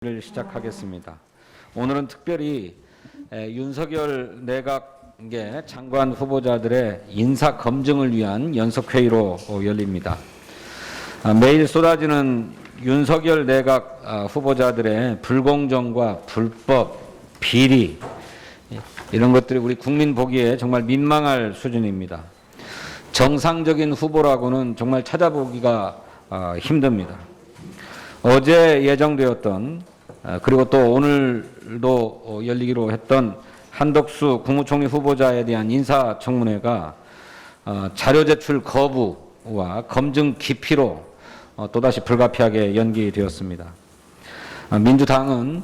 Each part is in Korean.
를 시작하겠습니다. 오늘은 특별히 윤석열 내각의 장관 후보자들의 인사 검증을 위한 연석회의로 열립니다. 매일 쏟아지는 윤석열 내각 후보자들의 불공정과 불법, 비리 이런 것들이 우리 국민 보기에 정말 민망할 수준입니다. 정상적인 후보라고는 정말 찾아보기가 힘듭니다. 어제 예정되었던 그리고 또 오늘도 열리기로 했던 한덕수 국무총리 후보자에 대한 인사청문회가 자료 제출 거부와 검증 기피로 또다시 불가피하게 연기되었습니다. 민주당은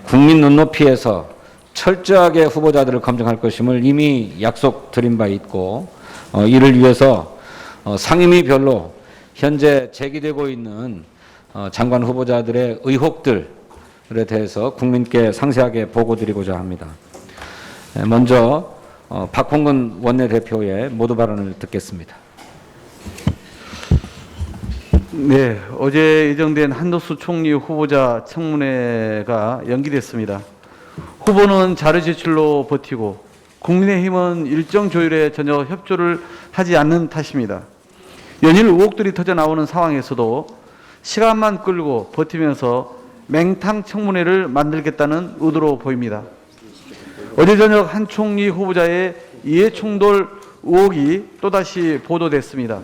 국민 눈높이에서 철저하게 후보자들을 검증할 것임을 이미 약속드린 바 있고 이를 위해서 상임위별로 현재 제기되고 있는 장관 후보자들의 의혹들에 대해서 국민께 상세하게 보고드리고자 합니다. 먼저 박홍근 원내대표의 모두 발언을 듣겠습니다. 네, 어제 예정된 한덕수 총리 후보자 청문회가 연기됐습니다. 후보는 자료 제출로 버티고 국민의힘은 일정 조율에 전혀 협조를 하지 않는 탓입니다. 연일 의혹들이 터져 나오는 상황에서도 시간만 끌고 버티면서 맹탕 청문회를 만들겠다는 의도로 보입니다. 어제 저녁 한 총리 후보자의 이해충돌 의혹이 또다시 보도됐습니다.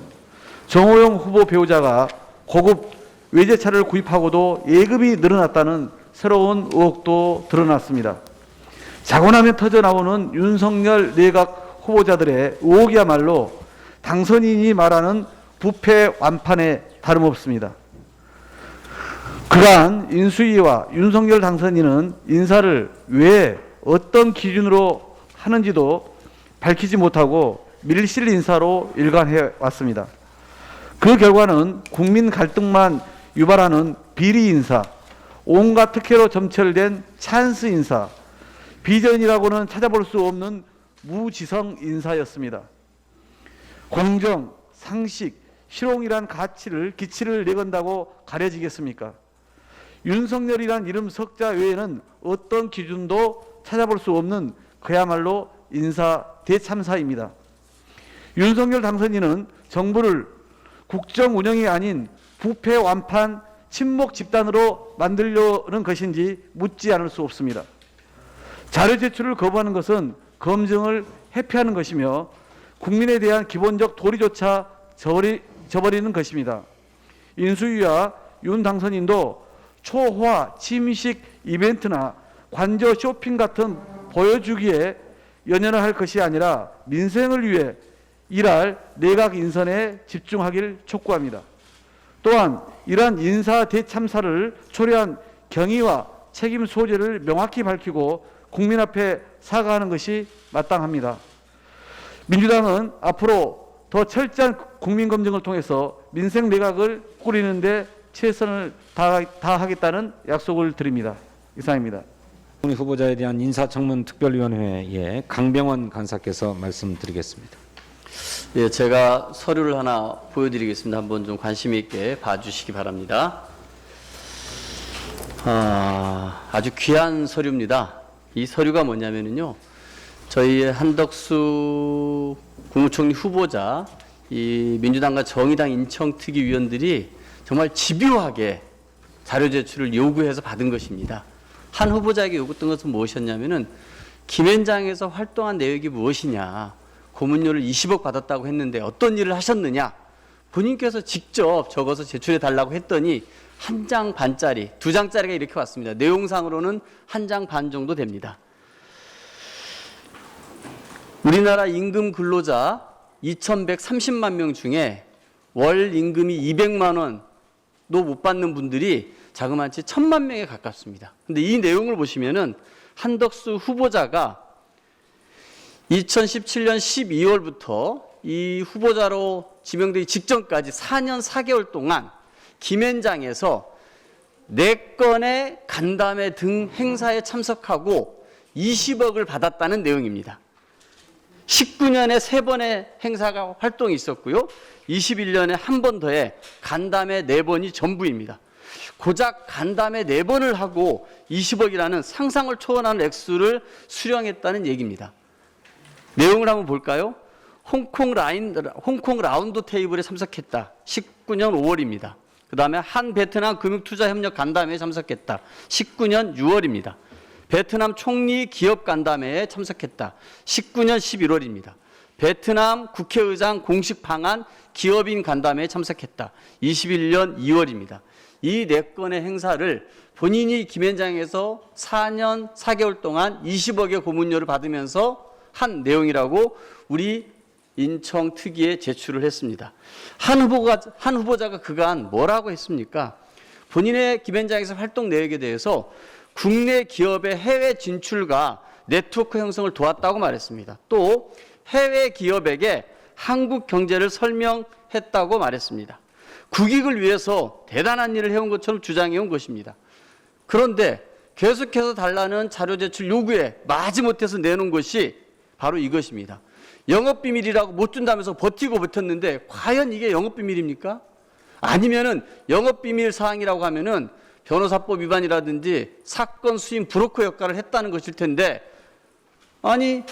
정호영 후보 배우자가 고급 외제차를 구입하고도 예금이 늘어났다는 새로운 의혹도 드러났습니다. 자고 나면 터져 나오는 윤석열 내각 후보자들의 의혹이야말로 당선인이 말하는 부패 완판에 다름없습니다. 그간 인수위와 윤석열 당선인은 인사를 왜 어떤 기준으로 하는지도 밝히지 못하고 밀실 인사로 일관해 왔습니다. 그 결과는 국민 갈등만 유발하는 비리 인사, 온갖 특혜로 점철된 찬스 인사, 비전이라고는 찾아볼 수 없는 무지성 인사였습니다. 공정, 상식, 실용이란 기치를 내건다고 가려지겠습니까? 윤석열이란 이름 석자 외에는 어떤 기준도 찾아볼 수 없는 그야말로 인사 대참사입니다. 윤석열 당선인은 정부를 국정 운영이 아닌 부패 완판 친목 집단으로 만들려는 것인지 묻지 않을 수 없습니다. 자료 제출을 거부하는 것은 검증을 회피하는 것이며 국민에 대한 기본적 도리조차 저버리는 것입니다. 인수위와 윤 당선인도 초화 침식 이벤트나 관저 쇼핑 같은 보여주기에 연연을 할 것이 아니라 민생을 위해 일할 내각 인선에 집중하길 촉구합니다. 또한 이러한 인사 대참사를 초래한 경위와 책임 소재를 명확히 밝히고 국민 앞에 사과하는 것이 마땅합니다. 민주당은 앞으로 더 철저한 국민검증을 통해서 민생 내각을 꾸리는 데 최선을 다하겠다는 약속을 드립니다. 이상입니다. 후보자에 대한 인사청문특별위원회에 강병원 간사께서 말씀드리겠습니다. 예, 제가 서류를 하나 보여드리겠습니다. 한번 좀 관심 있게 봐주시기 바랍니다. 아주 귀한 서류입니다. 이 서류가 뭐냐면요, 저희의 한덕수 국무총리 후보자, 이 민주당과 정의당 인청특위위원들이 정말 집요하게 자료 제출을 요구해서 받은 것입니다. 한 후보자에게 요구했던 것은 무엇이었냐면은 김앤장에서 활동한 내역이 무엇이냐, 고문료를 20억 받았다고 했는데 어떤 일을 하셨느냐, 본인께서 직접 적어서 제출해 달라고 했더니 한 장 반짜리, 두 장짜리가 이렇게 왔습니다. 내용상으로는 한 장 반 정도 됩니다. 우리나라 임금 근로자 2,130만 명 중에 월 임금이 200만 원도 못 받는 분들이 자그마치 1,000만 명에 가깝습니다. 근데 이 내용을 보시면은 한덕수 후보자가 2017년 12월부터 이 후보자로 지명되기 직전까지 4년 4개월 동안 김앤장에서 4건의 간담회 등 행사에 참석하고 20억을 받았다는 내용입니다. 19년에 3번의 행사가 활동이 있었고요. 21년에 한 번 더해 간담회 4번이 전부입니다. 고작 간담회 4번을 하고 20억이라는 상상을 초월하는 액수를 수령했다는 얘기입니다. 내용을 한번 볼까요? 홍콩 라운드 테이블에 참석했다. 19년 5월입니다. 그 다음에 한 베트남 금융투자협력 간담회에 참석했다. 19년 6월입니다. 베트남 총리 기업 간담회에 참석했다. 19년 11월입니다. 베트남 국회의장 공식 방한 기업인 간담회에 참석했다. 21년 2월입니다. 이 4건의 행사를 본인이 김현장에서 4년 4개월 동안 20억의 고문료를 받으면서 한 내용이라고 우리 인청특위에 제출을 했습니다. 한 후보자가 그간 뭐라고 했습니까? 본인의 김현장에서 활동 내역에 대해서 국내 기업의 해외 진출과 네트워크 형성을 도왔다고 말했습니다. 또 해외 기업에게 한국 경제를 설명했다고 말했습니다. 국익을 위해서 대단한 일을 해온 것처럼 주장해온 것입니다. 그런데 계속해서 달라는 자료 제출 요구에 마지못해서 내놓은 것이 바로 이것입니다. 영업비밀이라고 못 준다면서 버텼는데 과연 이게 영업비밀입니까? 아니면은 영업비밀 사항이라고 하면은 변호사법 위반이라든지 사건 수임 브로커 역할을 했다는 것일 텐데, 아니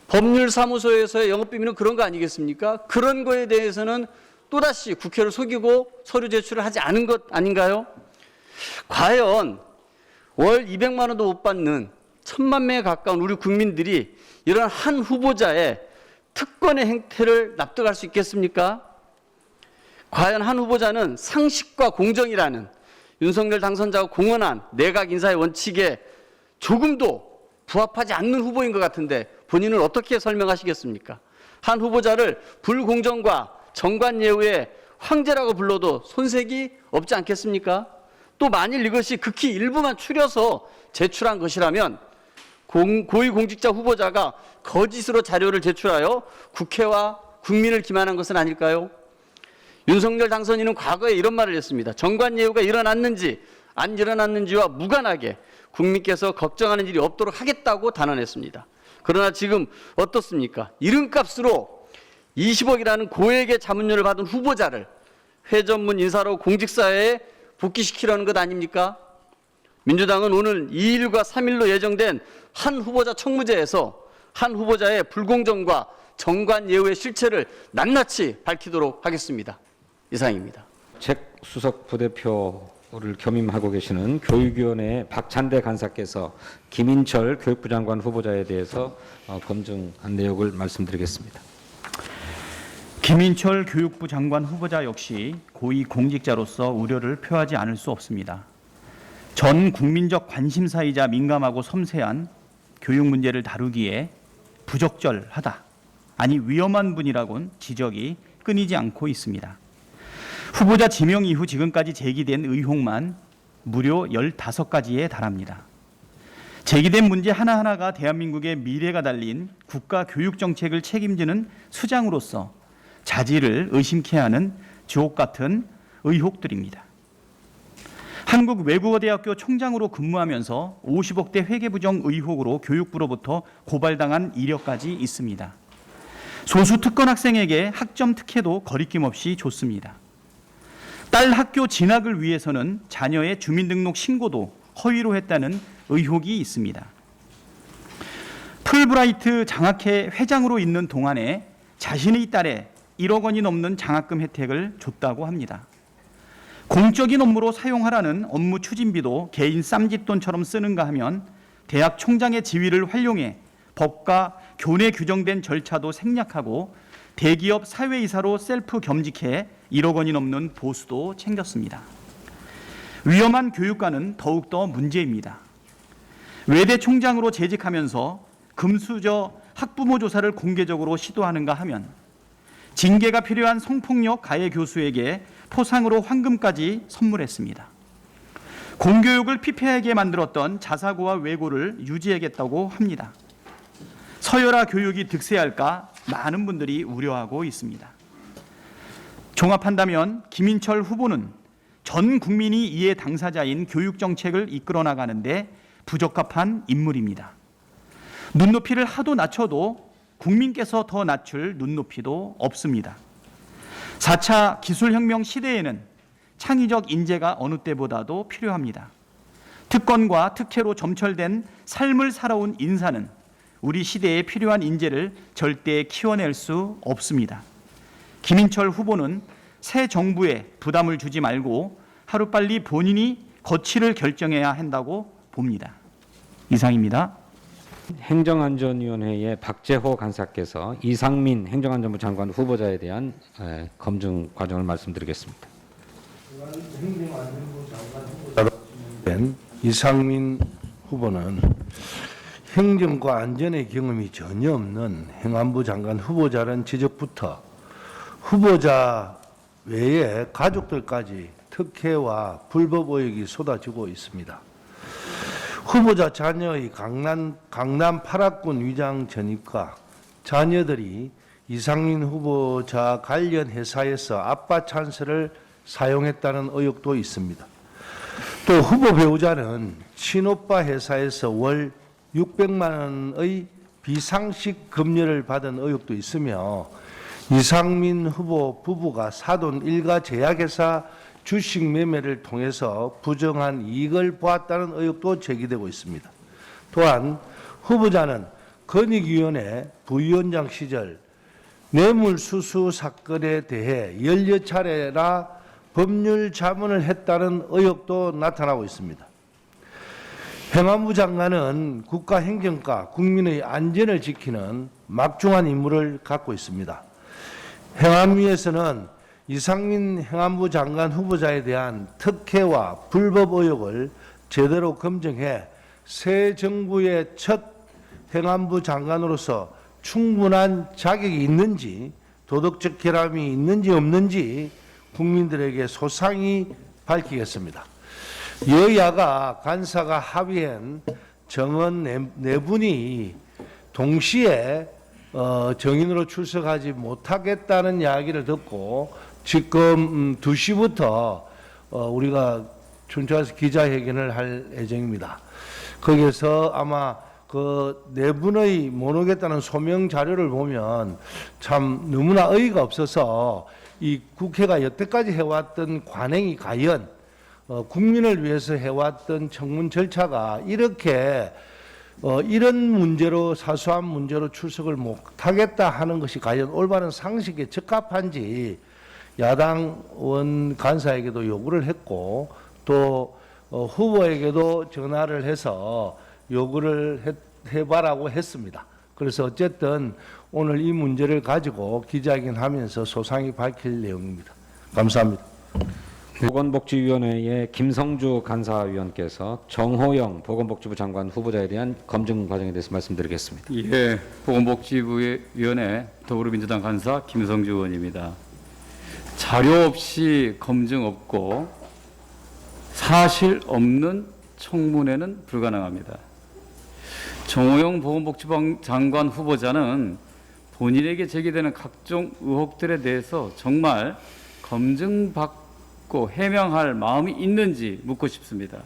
법률사무소에서의 영업비밀은 그런 거 아니겠습니까? 그런 거에 대해서는 또다시 국회를 속이고 서류 제출을 하지 않은 것 아닌가요? 과연 월 200만 원도 못 받는 1000만 명에 가까운 우리 국민들이 이런 한 후보자의 특권의 행태를 납득할 수 있겠습니까? 과연 한 후보자는 상식과 공정이라는 윤석열 당선자가 공언한 내각 인사의 원칙에 조금도 부합하지 않는 후보인 것 같은데 본인은 어떻게 설명하시겠습니까? 한 후보자를 불공정과 정관예우의 황제라고 불러도 손색이 없지 않겠습니까? 또 만일 이것이 극히 일부만 추려서 제출한 것이라면 고위공직자 후보자가 거짓으로 자료를 제출하여 국회와 국민을 기만한 것은 아닐까요? 윤석열 당선인은 과거에 이런 말을 했습니다. 정관예우가 일어났는지 안 일어났는지와 무관하게 국민께서 걱정하는 일이 없도록 하겠다고 단언했습니다. 그러나 지금 어떻습니까? 이름값으로 20억이라는 고액의 자문료를 받은 후보자를 회전문 인사로 공직사회에 복귀시키려는 것 아닙니까? 민주당은 오늘 2일과 3일로 예정된 한 후보자 청무제에서 한 후보자의 불공정과 정관예우의 실체를 낱낱이 밝히도록 하겠습니다. 이상입니다. 책 수석 부대표를 겸임하고 계시는 교육위원회 박찬대 간사께서 김인철 교육부 장관 후보자에 대해서 검증한 내용을 말씀드리겠습니다. 김인철 교육부 장관 후보자 역시 고위 공직자로서 우려를 표하지 않을 수 없습니다. 전 국민적 관심사이자 민감하고 섬세한 교육 문제를 다루기에 부적절하다, 아니 위험한 분이라곤 지적이 끊이지 않고 있습니다. 후보자 지명 이후 지금까지 제기된 의혹만 무려 15가지에 달합니다. 제기된 문제 하나하나가 대한민국의 미래가 달린 국가 교육 정책을 책임지는 수장으로서 자질을 의심케 하는 주옥 같은 의혹들입니다. 한국외국어대학교 총장으로 근무하면서 50억대 회계부정 의혹으로 교육부로부터 고발당한 이력까지 있습니다. 소수 특권 학생에게 학점 특혜도 거리낌 없이 줬습니다. 딸 학교 진학을 위해서는 자녀의 주민등록 신고도 허위로 했다는 의혹이 있습니다. 풀브라이트 장학회 회장으로 있는 동안에 자신의 딸에 1억 원이 넘는 장학금 혜택을 줬다고 합니다. 공적인 업무로 사용하라는 업무 추진비도 개인 쌈짓돈처럼 쓰는가 하면 대학 총장의 지위를 활용해 법과 교내 규정된 절차도 생략하고 대기업 사회이사로 셀프 겸직해 1억 원이 넘는 보수도 챙겼습니다. 위험한 교육과는 더욱더 문제입니다. 외대 총장으로 재직하면서 금수저 학부모 조사를 공개적으로 시도하는가 하면 징계가 필요한 성폭력 가해 교수에게 포상으로 황금까지 선물했습니다. 공교육을 피폐하게 만들었던 자사고와 외고를 유지하겠다고 합니다. 서열화 교육이 득세할까 많은 분들이 우려하고 있습니다. 종합한다면 김인철 후보는 전 국민이 이해 당사자인 교육 정책을 이끌어 나가는데 부적합한 인물입니다. 눈높이를 하도 낮춰도 국민께서 더 낮출 눈높이도 없습니다. 4차 기술혁명 시대에는 창의적 인재가 어느 때보다도 필요합니다. 특권과 특혜로 점철된 삶을 살아온 인사는 우리 시대에 필요한 인재를 절대 키워낼 수 없습니다. 김인철 후보는 새 정부에 부담을 주지 말고 하루빨리 본인이 거취를 결정해야 한다고 봅니다. 이상입니다. 행정안전위원회의 박재호 간사께서 이상민 행정안전부 장관 후보자에 대한 검증 과정을 말씀드리겠습니다. 된 이상민 후보는 행정과 안전의 경험이 전혀 없는 행안부 장관 후보자라는 지적부터 후보자 외에 가족들까지 특혜와 불법 의혹이 쏟아지고 있습니다. 후보자 자녀의 강남 8학군 위장 전입과 자녀들이 이상민 후보자 관련 회사에서 아빠 찬스를 사용했다는 의혹도 있습니다. 또 후보 배우자는 친오빠 회사에서 월 600만 원의 비상식 급여를 받은 의혹도 있으며 이상민 후보 부부가 사돈 일가 제약회사 주식 매매를 통해서 부정한 이익을 보았다는 의혹도 제기되고 있습니다. 또한 후보자는 건익위원회 부위원장 시절 뇌물수수 사건에 대해 10차례나 법률 자문을 했다는 의혹도 나타나고 있습니다. 행안부 장관은 국가행정과 국민의 안전을 지키는 막중한 임무를 갖고 있습니다. 행안위에서는 이상민 행안부 장관 후보자에 대한 특혜와 불법 의혹을 제대로 검증해 새 정부의 첫 행안부 장관으로서 충분한 자격이 있는지 도덕적 결함이 있는지 없는지 국민들에게 소상히 밝히겠습니다. 여야가 간사가 합의한 정원 네 분이 동시에 정인으로 출석하지 못하겠다는 이야기를 듣고 지금 2시부터 우리가 춘천에서 기자회견을 할 예정입니다. 거기에서 아마 그 네 분의 못 오겠다는 소명 자료를 보면 참 너무나 어이가 없어서 이 국회가 여태까지 해왔던 관행이 과연 국민을 위해서 해왔던 청문 절차가 이렇게 이런 문제로 사소한 문제로 출석을 못하겠다 하는 것이 과연 올바른 상식에 적합한지 야당 원 간사에게도 요구를 했고 또 후보에게도 전화를 해서 요구를 해봐라고 했습니다. 그래서 어쨌든 오늘 이 문제를 가지고 기자회견하면서 소상히 밝힐 내용입니다. 감사합니다. 보건복지위원회의 김성주 간사위원께서 정호영 보건복지부 장관 후보자에 대한 검증 과정에 대해서 말씀드리겠습니다. 예, 보건복지부위원회 더불어민주당 간사 김성주 의원입니다. 자료 없이 검증 없고 사실 없는 청문회는 불가능합니다. 정호영 보건복지부 장관 후보자는 본인에게 제기되는 각종 의혹들에 대해서 정말 검증받고 해명할 마음이 있는지 묻고 싶습니다.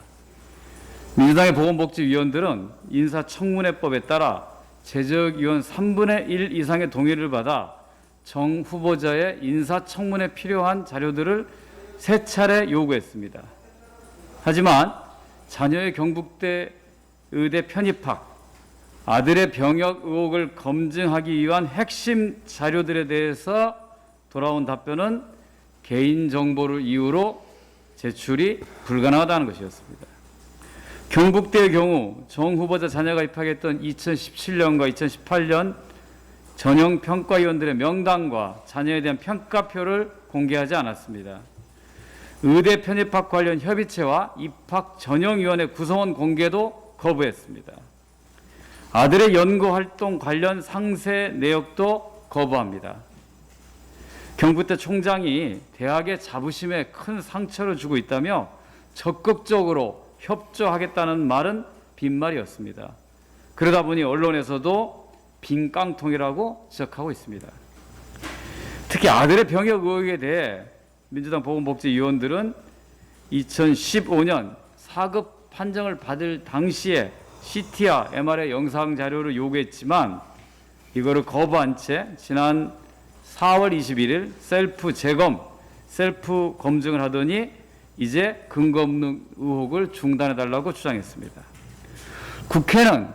민주당의 보건복지위원들은 인사청문회법에 따라 재적위원 3분의 1 이상의 동의를 받아 정 후보자의 인사청문회에 필요한 자료들을 3차례 요구했습니다. 하지만 자녀의 경북대 의대 편입학, 아들의 병역 의혹을 검증하기 위한 핵심 자료들에 대해서 돌아온 답변은 개인정보를 이유로 제출이 불가능하다는 것이었습니다. 경북대의 경우 정 후보자 자녀가 입학했던 2017년과 2018년 전형 평가위원들의 명단과 자녀에 대한 평가표를 공개하지 않았습니다. 의대 편입학 관련 협의체와 입학 전형위원회 구성원 공개도 거부했습니다. 아들의 연구활동 관련 상세 내역도 거부합니다. 경북대 총장이 대학의 자부심에 큰 상처를 주고 있다며 적극적으로 협조하겠다는 말은 빈말이었습니다. 그러다 보니 언론에서도 빈깡통이라고 지적하고 있습니다. 특히 아들의 병역 의혹에 대해 민주당 보건복지위원들은 2015년 4급 판정을 받을 당시에 CT와 MR의 영상 자료를 요구했지만 이거를 거부한 채 지난 4월 21일 셀프 검증을 하더니 이제 근거 없는 의혹을 중단해달라고 주장했습니다. 국회는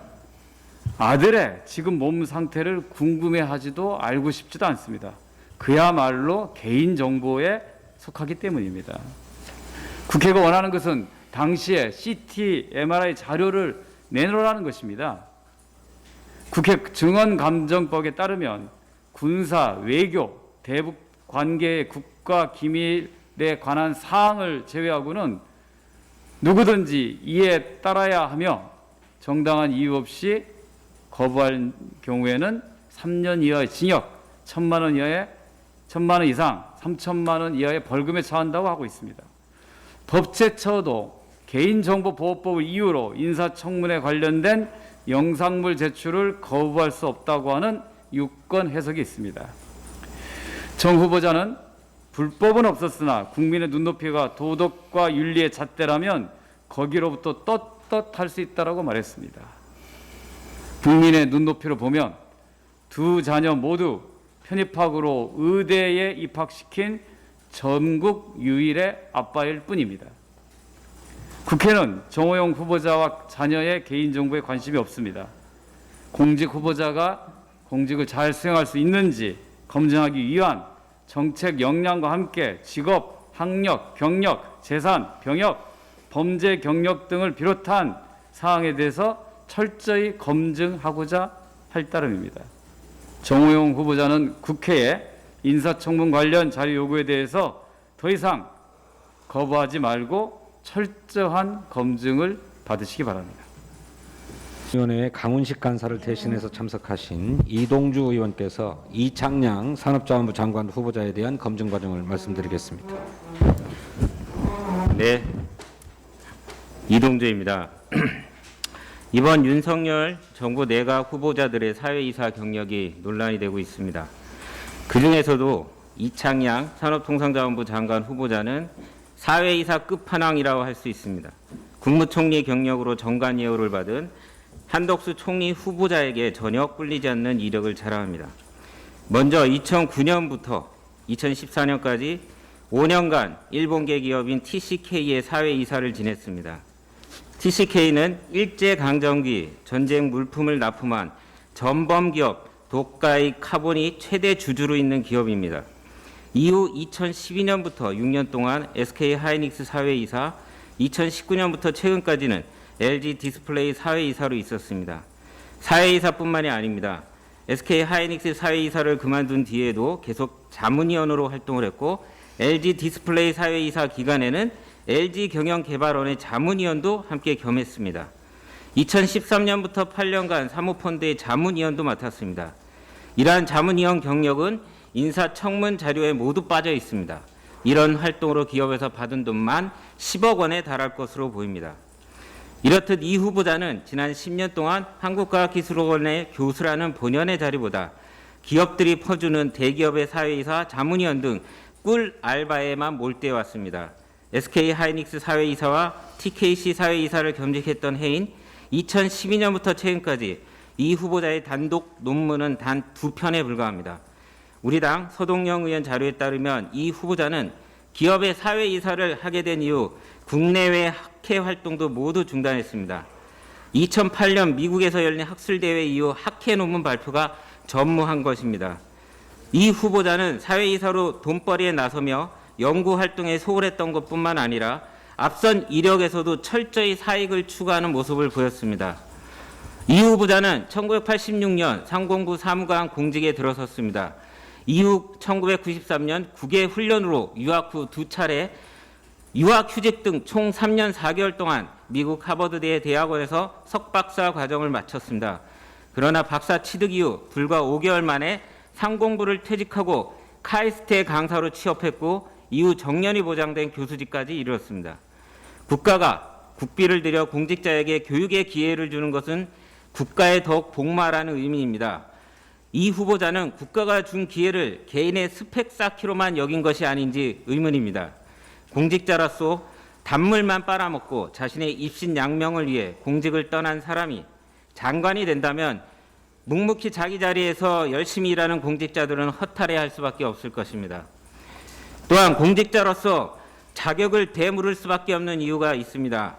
아들의 지금 몸 상태를 궁금해하지도 알고 싶지도 않습니다. 그야말로 개인정보에 속하기 때문입니다. 국회가 원하는 것은 당시에 CT, MRI 자료를 내놓으라는 것입니다. 국회 증언감정법에 따르면 군사, 외교, 대북 관계의 국가 기밀에 관한 사항을 제외하고는 누구든지 이에 따라야 하며 정당한 이유 없이 거부할 경우에는 3년 이하의 징역, 1,000만 원 이상 3천만 원 이하의 벌금에 처한다고 하고 있습니다. 법제처도 개인정보보호법을 이유로 인사청문회 관련된 영상물 제출을 거부할 수 없다고 하는 유권 해석이 있습니다. 정 후보자는 불법은 없었으나 국민의 눈높이가 도덕과 윤리의 잣대라면 거기로부터 떳떳할 수 있다고 말했습니다. 국민의 눈높이로 보면 두 자녀 모두 편입학으로 의대에 입학시킨 전국 유일의 아빠일 뿐입니다. 국회는 정호영 후보자와 자녀의 개인정보에 관심이 없습니다. 공직 후보자가 공직을 잘 수행할 수 있는지 검증하기 위한 정책 역량과 함께 직업, 학력, 경력, 재산, 병역, 범죄 경력 등을 비롯한 사항에 대해서 철저히 검증하고자 할 따름입니다. 정호영 후보자는 국회에 인사청문 관련 자료 요구에 대해서 더 이상 거부하지 말고 철저한 검증을 받으시기 바랍니다. 위원회에 강훈식 간사를 대신해서 참석하신 이동주 의원께서 이창양 산업자원부 장관 후보자에 대한 검증 과정을 말씀드리겠습니다. 네, 이동주입니다. 이번 윤석열 정부 내각 후보자들의 사회이사 경력이 논란이 되고 있습니다. 그중에서도 이창양 산업통상자원부 장관 후보자는 사회이사 끝판왕이라고 할 수 있습니다. 국무총리 경력으로 정관 예우를 받은 한덕수 총리 후보자에게 전혀 꿀리지 않는 이력을 자랑합니다. 먼저 2009년부터 2014년까지 5년간 일본계 기업인 TCK의 사회이사를 지냈습니다. TCK는 일제강점기 전쟁 물품을 납품한 전범기업 도카이 카본이 최대 주주로 있는 기업입니다. 이후 2012년부터 6년 동안 SK 하이닉스 사회이사, 2019년부터 최근까지는 LG 디스플레이 사회이사로 있었습니다. 사회이사뿐만이 아닙니다. SK 하이닉스 사회이사를 그만둔 뒤에도 계속 자문위원으로 활동을 했고 LG 디스플레이 사회이사 기간에는 LG 경영개발원의 자문위원도 함께 겸했습니다. 2013년부터 8년간 사모펀드의 자문위원도 맡았습니다. 이러한 자문위원 경력은 인사청문 자료에 모두 빠져 있습니다. 이런 활동으로 기업에서 받은 돈만 10억 원에 달할 것으로 보입니다. 이렇듯 이 후보자는 지난 10년 동안 한국과학기술원의 교수라는 본연의 자리보다 기업들이 퍼주는 대기업의 사회이사, 자문위원 등 꿀 알바에만 몰두해 왔습니다. SK 하이닉스 사회이사와 TKC 사회이사를 겸직했던 해인 2012년부터 최근까지 이 후보자의 단독 논문은 단 2편에 불과합니다. 우리 당 서동영 의원 자료에 따르면 이 후보자는 기업의 사회이사를 하게 된 이후 국내외 학회 활동도 모두 중단했습니다. 2008년 미국에서 열린 학술대회 이후 학회 논문 발표가 전무한 것입니다. 이 후보자는 사회이사로 돈벌이에 나서며 연구활동에 소홀했던 것뿐만 아니라 앞선 이력에서도 철저히 사익을 추구하는 모습을 보였습니다. 이 후보자는 1986년 상공부 사무관 공직에 들어섰습니다. 이후 1993년 국외 훈련으로 유학 후 2차례 유학휴직 등 총 3년 4개월 동안 미국 하버드대 대학원에서 석박사 과정을 마쳤습니다. 그러나 박사 취득 이후 불과 5개월 만에 상공부를 퇴직하고 카이스트의 강사로 취업했고 이후 정년이 보장된 교수직까지 이르렀습니다. 국가가 국비를 들여 공직자에게 교육의 기회를 주는 것은 국가에 더욱 복마라는 의미입니다. 이 후보자는 국가가 준 기회를 개인의 스펙 쌓기로만 여긴 것이 아닌지 의문입니다. 공직자로서 단물만 빨아먹고 자신의 입신양명을 위해 공직을 떠난 사람이 장관이 된다면 묵묵히 자기 자리에서 열심히 일하는 공직자들은 허탈해할 수밖에 없을 것입니다. 또한 공직자로서 자격을 되물을 수밖에 없는 이유가 있습니다.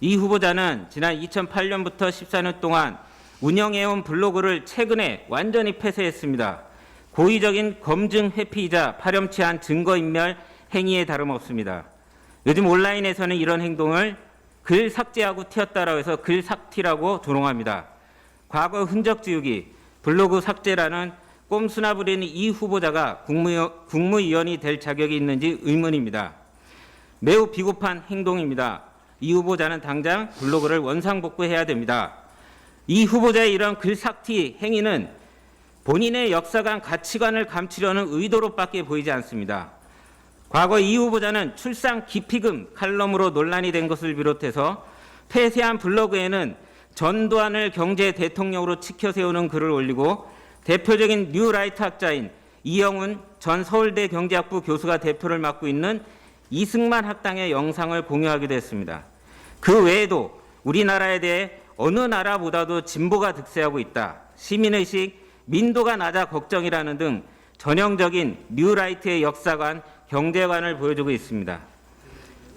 이 후보자는 지난 2008년부터 14년 동안 운영해온 블로그를 최근에 완전히 폐쇄했습니다. 고의적인 검증 회피이자 파렴치한 증거인멸 행위에 다름없습니다. 요즘 온라인에서는 이런 행동을 글 삭제하고 튀었다라고 해서 글 삭티라고 조롱합니다. 과거 흔적 지우기, 블로그 삭제라는 꼼수나 부리는 이 후보자가 국무위원이 될 자격이 있는지 의문입니다. 매우 비겁한 행동입니다. 이 후보자는 당장 블로그를 원상복구해야 됩니다. 이 후보자의 이런 글삭티 행위는 본인의 역사관 가치관을 감추려는 의도로밖에 보이지 않습니다. 과거 이 후보자는 출산 기피금 칼럼으로 논란이 된 것을 비롯해서 폐쇄한 블로그에는 전두환을 경제 대통령으로 치켜 세우는 글을 올리고 대표적인 뉴라이트 학자인 이영훈 전 서울대 경제학부 교수가 대표를 맡고 있는 이승만 학당의 영상을 공유하기도 했습니다. 그 외에도 우리나라에 대해 어느 나라보다도 진보가 득세하고 있다. 시민의식, 민도가 낮아 걱정이라는 등 전형적인 뉴라이트의 역사관, 경제관을 보여주고 있습니다.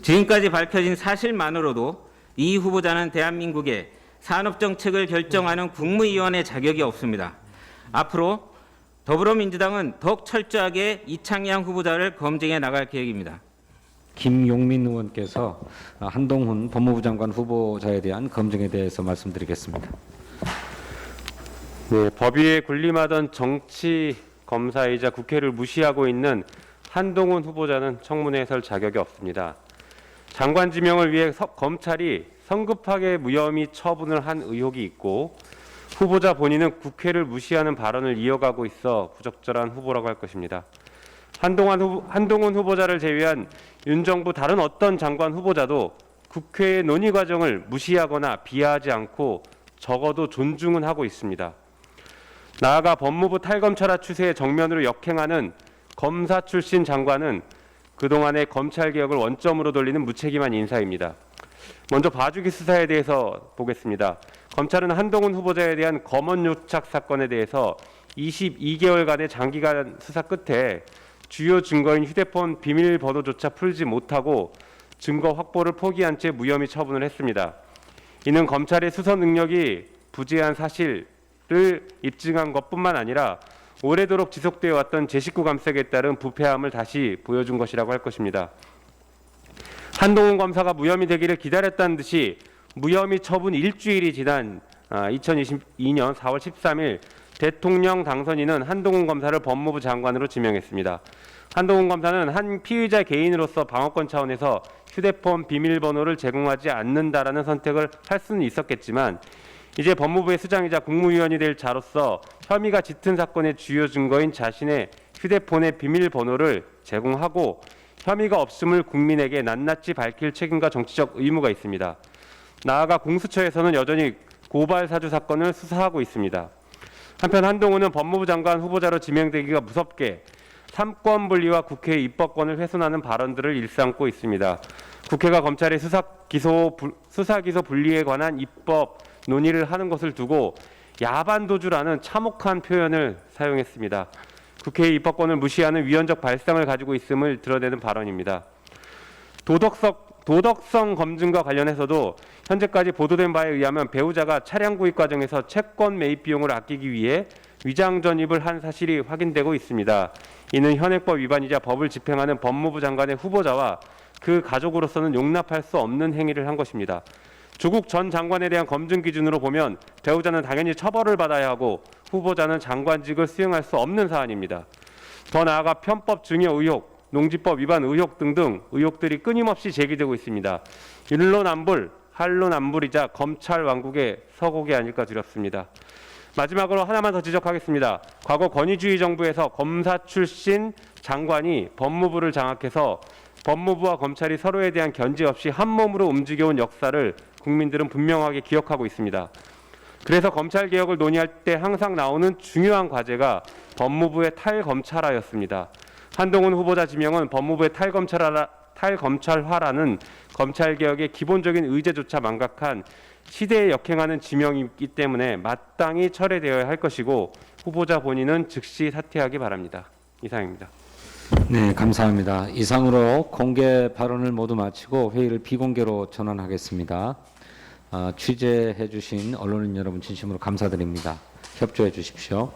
지금까지 밝혀진 사실만으로도 이 후보자는 대한민국의 산업정책을 결정하는 국무위원의 자격이 없습니다. 앞으로 더불어민주당은 더욱 철저하게 이창양 후보자를 검증해 나갈 계획입니다. 김용민 의원께서 한동훈 법무부 장관 후보자에 대한 검증에 대해서 말씀드리겠습니다. 네, 법위에 군림하던 정치 검사이자 국회를 무시하고 있는 한동훈 후보자는 청문회에 설 자격이 없습니다. 장관 지명을 위해 검찰이 성급하게 무혐의 처분을 한 의혹이 있고 후보자 본인은 국회를 무시하는 발언을 이어가고 있어 부적절한 후보라고 할 것입니다. 한동훈 후보자를 제외한 윤 정부 다른 어떤 장관 후보자도 국회의 논의 과정을 무시하거나 비하하지 않고 적어도 존중은 하고 있습니다. 나아가 법무부 탈검찰화 추세에 정면으로 역행하는 검사 출신 장관은 그동안의 검찰개혁을 원점으로 돌리는 무책임한 인사입니다. 먼저 봐주기 수사에 대해서 보겠습니다. 검찰은 한동훈 후보자에 대한 검언요착 사건에 대해서 22개월간의 장기간 수사 끝에 주요 증거인 휴대폰 비밀번호조차 풀지 못하고 증거 확보를 포기한 채 무혐의 처분을 했습니다. 이는 검찰의 수사 능력이 부재한 사실을 입증한 것뿐만 아니라 오래도록 지속되어 왔던 제19 감색에 따른 부패함을 다시 보여준 것이라고 할 것입니다. 한동훈 검사가 무혐의 되기를 기다렸다는 듯이 무혐의 처분 일주일이 지난 2022년 4월 13일 대통령 당선인은 한동훈 검사를 법무부 장관으로 지명했습니다. 한동훈 검사는 한 피의자 개인으로서 방어권 차원에서 휴대폰 비밀번호를 제공하지 않는다라는 선택을 할 수는 있었겠지만 이제 법무부의 수장이자 국무위원이 될 자로서 혐의가 짙은 사건의 주요 증거인 자신의 휴대폰의 비밀번호를 제공하고 혐의가 없음을 국민에게 낱낱이 밝힐 책임과 정치적 의무가 있습니다. 나아가 공수처에서는 여전히 고발 사주 사건을 수사하고 있습니다. 한편 한동훈은 법무부 장관 후보자로 지명되기가 무섭게 삼권 분리와 국회의 입법권을 훼손하는 발언들을 일삼고 있습니다. 국회가 검찰의 수사 기소 분리에 관한 입법 논의를 하는 것을 두고 야반도주라는 참혹한 표현을 사용했습니다. 국회의 입법권을 무시하는 위헌적 발상을 가지고 있음을 드러내는 발언입니다. 도덕성 검증과 관련해서도 현재까지 보도된 바에 의하면 배우자가 차량 구입 과정에서 채권 매입 비용을 아끼기 위해 위장 전입을 한 사실이 확인되고 있습니다. 이는 현행법 위반이자 법을 집행하는 법무부 장관의 후보자와 그 가족으로서는 용납할 수 없는 행위를 한 것입니다. 조국 전 장관에 대한 검증 기준으로 보면 배우자는 당연히 처벌을 받아야 하고 후보자는 장관직을 수행할 수 없는 사안입니다. 더 나아가 편법 증여 의혹, 농지법 위반 의혹 등등 의혹들이 끊임없이 제기되고 있습니다. 율로남불, 한로남불이자 검찰 왕국의 서곡이 아닐까 두렵습니다. 마지막으로 하나만 더 지적하겠습니다. 과거 권위주의 정부에서 검사 출신 장관이 법무부를 장악해서 법무부와 검찰이 서로에 대한 견제 없이 한몸으로 움직여온 역사를 국민들은 분명하게 기억하고 있습니다. 그래서 검찰개혁을 논의할 때 항상 나오는 중요한 과제가 법무부의 탈검찰화였습니다. 한동훈 후보자 지명은 법무부의 탈검찰화라는 검찰개혁의 기본적인 의제조차 망각한 시대에 역행하는 지명이기 때문에 마땅히 철회되어야 할 것이고 후보자 본인은 즉시 사퇴하기 바랍니다. 이상입니다. 네, 감사합니다. 이상으로 공개 발언을 모두 마치고 회의를 비공개로 전환하겠습니다. 취재해 주신 언론인 여러분 진심으로 감사드립니다. 협조해 주십시오.